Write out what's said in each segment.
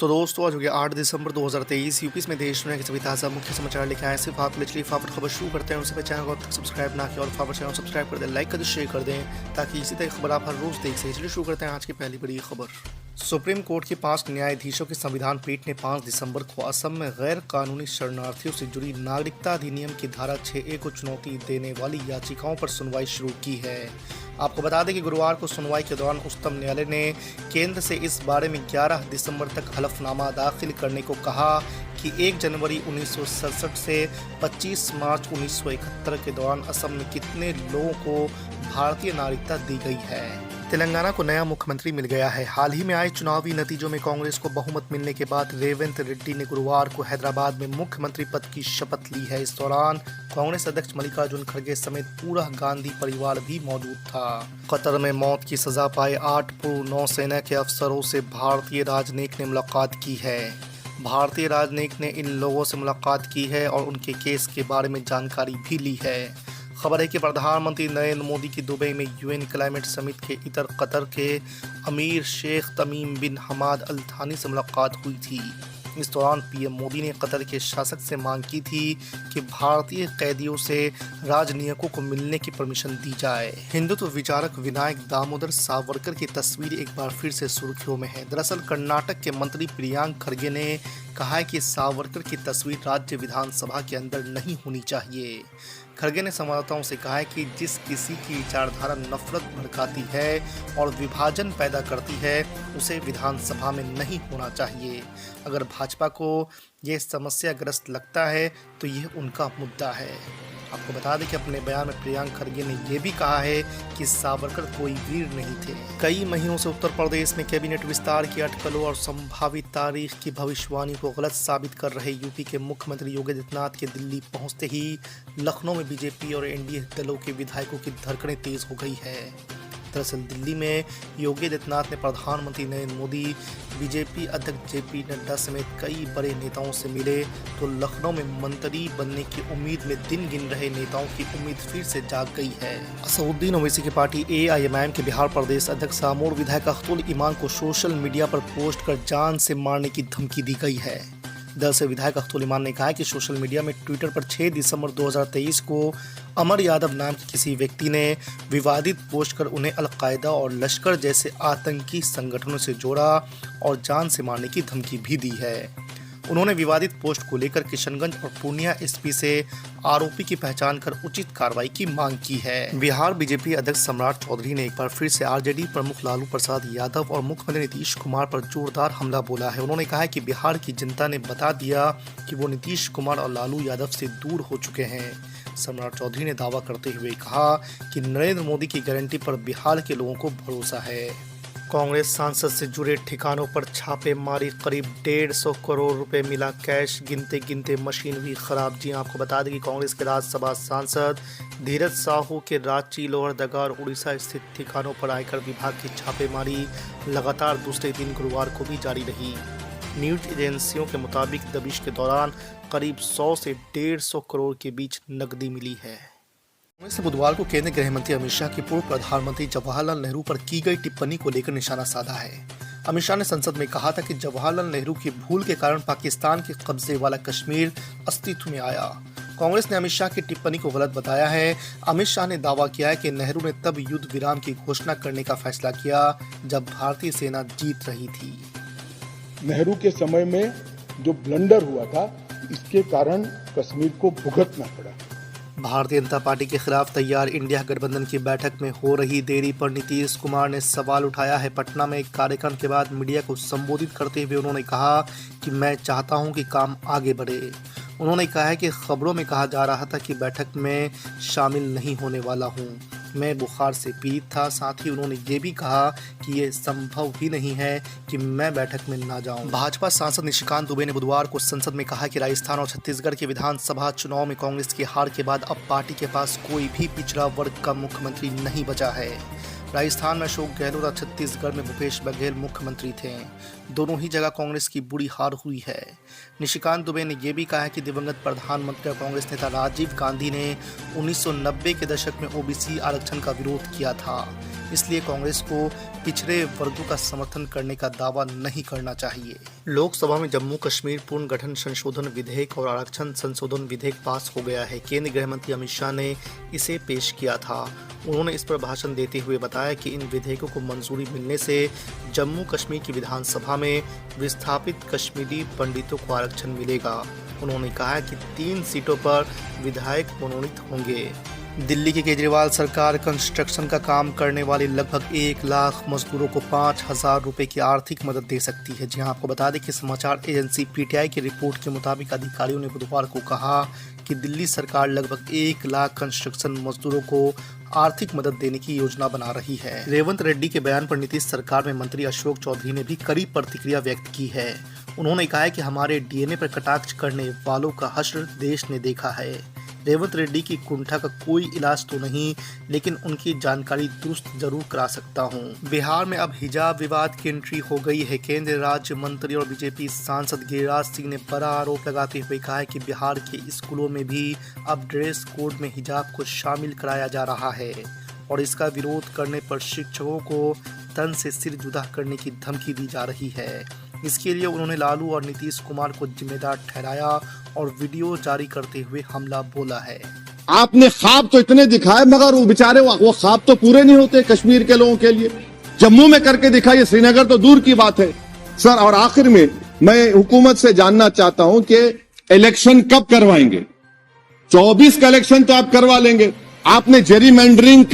तो दोस्तों आज हो गया 8 दिसंबर 2023। यूपी में देश दुनिया के सभी ताज़ा मुख्य समाचार लेके आए सिर्फ आप चलिए फटाफट खबर शुरू करते हैं। उससे पहले चैनल को सब्सक्राइब ना किया और फटाफट चैनल सब्सक्राइब कर दें, लाइक कर दें, शेयर कर दें ताकि इसी तरह खबर आप हर रोज देख सकें। चलिए शुरू करते हैं आज की पहली बड़ी खबर। सुप्रीम कोर्ट के 5 न्यायाधीशों की संविधान पीठ ने 5 दिसंबर को असम में गैर कानूनी शरणार्थियों से जुड़ी नागरिकता अधिनियम की धारा 6A को चुनौती देने वाली याचिकाओं पर सुनवाई शुरू की है। आपको बता दें कि गुरुवार को सुनवाई के दौरान उच्चतम न्यायालय ने केंद्र से इस बारे में 11 दिसंबर तक हलफनामा दाखिल करने को कहा कि 1 जनवरी 1967 से 25 मार्च 1971 के दौरान असम में कितने लोगों को भारतीय नागरिकता दी गई है। तेलंगाना को नया मुख्यमंत्री मिल गया है। हाल ही में आए चुनावी नतीजों में कांग्रेस को बहुमत मिलने के बाद रेवंत रेड्डी ने गुरुवार को हैदराबाद में मुख्यमंत्री पद की शपथ ली है। इस दौरान कांग्रेस अध्यक्ष मल्लिकार्जुन खड़गे समेत पूरा गांधी परिवार भी मौजूद था। कतर में मौत की सजा पाए 8 पूर्व नौसेना के अफसरों से भारतीय राजनयिक ने मुलाकात की है। भारतीय राजनयिक ने इन लोगों से मुलाकात की है और उनके केस के बारे में जानकारी भी ली है। खबर है कि प्रधानमंत्री नरेंद्र मोदी की दुबई में यूएन क्लाइमेट समिट के इतर कतर के अमीर शेख तमीम बिन हमाद अल थानी से मुलाकात हुई थी। इस दौरान पीएम मोदी ने कतर के शासक से मांग की थी कि भारतीय कैदियों से राजनयिकों को मिलने की परमिशन दी जाए। हिंदुत्व विचारक विनायक दामोदर सावरकर की तस्वीर एक बार फिर से सुर्खियों में है। दरअसल कर्नाटक के मंत्री प्रियांक खड़गे ने कहा है कि सावरकर की तस्वीर राज्य विधानसभा के अंदर नहीं होनी चाहिए। खड़गे ने संवाददाताओं से कहा है कि जिस किसी की विचारधारा नफरत भड़काती है और विभाजन पैदा करती है उसे विधानसभा में नहीं होना चाहिए। अगर भाजपा को ये समस्याग्रस्त लगता है तो यह उनका मुद्दा है। आपको बता दें कि अपने बयान में प्रियांक खड़गे ने यह भी कहा है कि सावरकर कोई वीर नहीं थे। कई महीनों से उत्तर प्रदेश में कैबिनेट विस्तार की अटकलों और संभावित तारीख की भविष्यवाणी को गलत साबित कर रहे यूपी के मुख्यमंत्री योगी आदित्यनाथ के दिल्ली पहुंचते ही लखनऊ में बीजेपी और एनडीए दलों के विधायकों की धड़कनें तेज हो गई है। दरअसल दिल्ली में योगी आदित्यनाथ ने प्रधानमंत्री नरेंद्र मोदी, बीजेपी अध्यक्ष जेपी नड्डा समेत कई बड़े नेताओं से मिले तो लखनऊ में मंत्री बनने की उम्मीद में दिन गिन रहे नेताओं की उम्मीद फिर से जाग गई है। असदुद्दीन ओवैसी की पार्टी एआईएमआईएम के बिहार प्रदेश अध्यक्ष आमोर विधायक अख्तुल ईमान को सोशल मीडिया पर पोस्ट कर जान से मारने की धमकी दी गई है। दरअसल विधायक अख्तुल ईमान ने कहा है कि सोशल मीडिया में ट्विटर पर 6 दिसंबर 2023 को अमर यादव नाम के किसी व्यक्ति ने विवादित पोस्ट कर उन्हें अलकायदा और लश्कर जैसे आतंकी संगठनों से जोड़ा और जान से मारने की धमकी भी दी है। उन्होंने विवादित पोस्ट को लेकर किशनगंज और पूर्णिया एसपी से आरोपी की पहचान कर उचित कार्रवाई की मांग की है। बिहार बीजेपी अध्यक्ष सम्राट चौधरी ने एक बार फिर से आरजेडी प्रमुख लालू प्रसाद यादव और मुख्यमंत्री नीतीश कुमार पर जोरदार हमला बोला है। उन्होंने कहा है कि बिहार की जनता ने बता दिया कि वो नीतीश कुमार और लालू यादव से दूर हो चुके हैं। सम्राट चौधरी ने दावा करते हुए कहा कि नरेंद्र मोदी की गारंटी पर बिहार के लोगों को भरोसा है। कांग्रेस सांसद से जुड़े ठिकानों पर छापेमारी, करीब 150 करोड़ रुपए मिला कैश, गिनते गिनते मशीन हुई खराब। जी आपको बता दें कि कांग्रेस के राज्यसभा सांसद धीरज साहू के रांची, लोहरदगा और उड़ीसा स्थित ठिकानों पर आयकर विभाग की छापेमारी लगातार दूसरे दिन गुरुवार को भी जारी रही। न्यूज एजेंसियों के मुताबिक दबिश के दौरान करीब 100 से 150 करोड़ के बीच नकदी मिली है। कांग्रेस ने बुधवार को केंद्रीय गृह मंत्री अमित शाह की पूर्व प्रधानमंत्री जवाहरलाल नेहरू पर की गई टिप्पणी को लेकर निशाना साधा है। अमित शाह ने संसद में कहा था कि जवाहरलाल नेहरू की भूल के कारण पाकिस्तान के कब्जे वाला कश्मीर अस्तित्व में आया। कांग्रेस ने अमित शाह की टिप्पणी को गलत बताया है। अमित शाह ने दावा किया है कि नेहरू ने तब युद्ध विराम की घोषणा करने का फैसला किया जब भारतीय सेना जीत रही थी। नेहरू के समय में जो ब्लंडर हुआ था, इसके कारण कश्मीर को भुगतना पड़ा। भारतीय जनता पार्टी के खिलाफ तैयार इंडिया गठबंधन की बैठक में हो रही देरी पर नीतीश कुमार ने सवाल उठाया है। पटना में एक कार्यक्रम के बाद मीडिया को संबोधित करते हुए उन्होंने कहा कि मैं चाहता हूं कि काम आगे बढ़े। उन्होंने कहा है कि खबरों में कहा जा रहा था कि बैठक में शामिल नहीं होने वाला हूं। मैं बुखार से पीड़ित था। साथ ही उन्होंने ये भी कहा कि ये संभव ही नहीं है कि मैं बैठक में ना जाऊं। भाजपा सांसद निशिकांत दुबे ने बुधवार को संसद में कहा कि राजस्थान और छत्तीसगढ़ के विधानसभा चुनाव में कांग्रेस की हार के बाद अब पार्टी के पास कोई भी पिछड़ा वर्ग का मुख्यमंत्री नहीं बचा है। राजस्थान में अशोक गहलोत और छत्तीसगढ़ में भूपेश बघेल मुख्यमंत्री थे। दोनों ही जगह कांग्रेस की बुरी हार हुई है। निशिकांत दुबे ने यह भी कहा है कि दिवंगत प्रधानमंत्री और कांग्रेस नेता राजीव गांधी ने 1990 के दशक में ओबीसी आरक्षण का विरोध किया था। इसलिए कांग्रेस को पिछड़े वर्गों का समर्थन करने का दावा नहीं करना चाहिए। लोकसभा में जम्मू कश्मीर पुनर्गठन संशोधन विधेयक और आरक्षण संशोधन विधेयक पास हो गया है। केंद्रीय गृह मंत्री अमित शाह ने इसे पेश किया था। उन्होंने इस पर भाषण देते हुए बताया कि इन विधेयकों को मंजूरी मिलने से जम्मू कश्मीर की विधानसभा में विस्थापित कश्मीरी पंडितों को आरक्षण मिलेगा। उन्होंने कहा कि 3 सीटों पर विधायक मनोनीत होंगे। दिल्ली की केजरीवाल सरकार कंस्ट्रक्शन का काम करने वाले लगभग 1 लाख मजदूरों को 5,000 रुपए की आर्थिक मदद दे सकती है। जी हां, आपको बता दें कि समाचार एजेंसी पीटीआई की रिपोर्ट के मुताबिक अधिकारियों ने बुधवार को कहा कि दिल्ली सरकार लगभग 1 लाख कंस्ट्रक्शन मजदूरों को आर्थिक मदद देने की योजना बना रही है। रेवंत रेड्डी के बयान पर नीतीश सरकार में मंत्री अशोक चौधरी ने भी कड़ी प्रतिक्रिया व्यक्त की है। उन्होंने कहा है कि हमारे डीएनए पर कटाक्ष करने वालों का हश्र देश ने देखा है। रेवंत रेड्डी की कुंठा का कोई इलाज तो नहीं, लेकिन उनकी जानकारी दुरुस्त जरूर करा सकता हूं। बिहार में अब हिजाब विवाद की एंट्री हो गई है। केंद्रीय राज्य मंत्री और बीजेपी सांसद गिरिराज सिंह ने बड़ा आरोप लगाते हुए कहा है कि बिहार के स्कूलों में भी अब ड्रेस कोड में हिजाब को शामिल कराया जा रहा है और इसका विरोध करने पर शिक्षकों को तन से सिर जुदा करने की धमकी दी जा रही है। इसके लिए उन्होंने लालू और नीतीश कुमार को जिम्मेदार ठहराया और वीडियो जारी करते हुए हमला बोला है। आपने ख्वाब तो इतने दिखाए, मगर वो बेचारे वो ख्वाब तो पूरे नहीं होते कश्मीर के लोगों के लिए। जम्मू में करके दिखाइए, श्रीनगर तो दूर की बात है सर। और आखिर में मैं हुकूमत से जानना चाहता हूं कि इलेक्शन कब करवाएंगे? 24 का इलेक्शन तो आप करवा लेंगे। आपने जेरीमैंडरिंग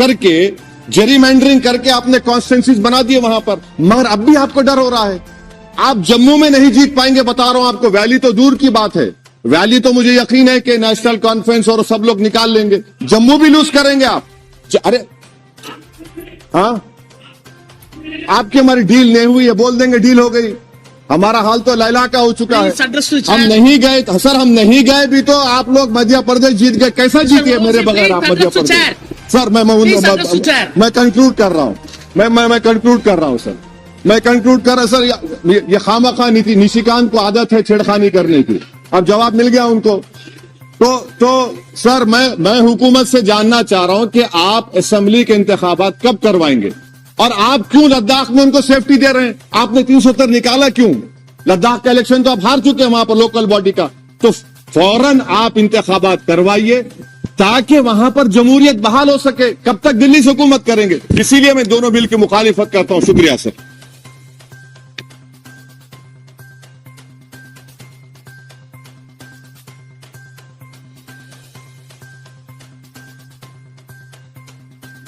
करके आपने कॉन्स्टिट्यूंसीज बना दिए वहां पर, मगर अब भी आपको डर हो रहा है। आप जम्मू में नहीं जीत पाएंगे, बता रहा हूं आपको। वैली तो दूर की बात है, वैली तो मुझे यकीन है कि नेशनल कॉन्फ्रेंस और सब लोग निकाल लेंगे। जम्मू भी लूज करेंगे आप। अरे हाँ, आपकी हमारी डील नहीं हुई है, बोल देंगे डील हो गई। हमारा हाल तो लैला का हो चुका है। हम नहीं गए सर, हम नहीं गए भी तो आप लोग मध्य प्रदेश जीत गए। कैसा जीतिए मेरे बगैर आप मध्य प्रदेश? सर मैं कंक्लूड कर रहा हूं, मैं कंक्लूड कर रहा हूं सर, मैं कंक्लूड कर रहा सर। ये खामखा निशिकांत को आदत है छेड़खानी करने की। अब जवाब मिल गया उनको। तो सर मैं हुकूमत से जानना चाह रहा हूं कि आप असेंबली के इंतखाबात कब करवाएंगे और आप क्यों लद्दाख में उनको सेफ्टी दे रहे हैं? आपने 370 निकाला क्यों? लद्दाख का इलेक्शन तो आप हार चुके हैं वहां पर लोकल बॉडी का। तो फौरन आप इंतखाबात करवाइए ताकि वहां पर जमहूरियत बहाल हो सके। कब तक दिल्ली से हुकूमत करेंगे? इसीलिए मैं दोनों बिल की मुखालिफत करता हूं। शुक्रिया sir.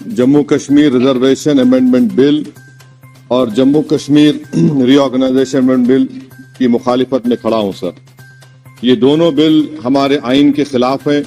Jammu Kashmir reservation amendment bill और Jammu Kashmir reorganisation amendment bill की मुखालिफत में खड़ा हूं सर। ये दोनों बिल हमारे आइन के खिलाफ हैं।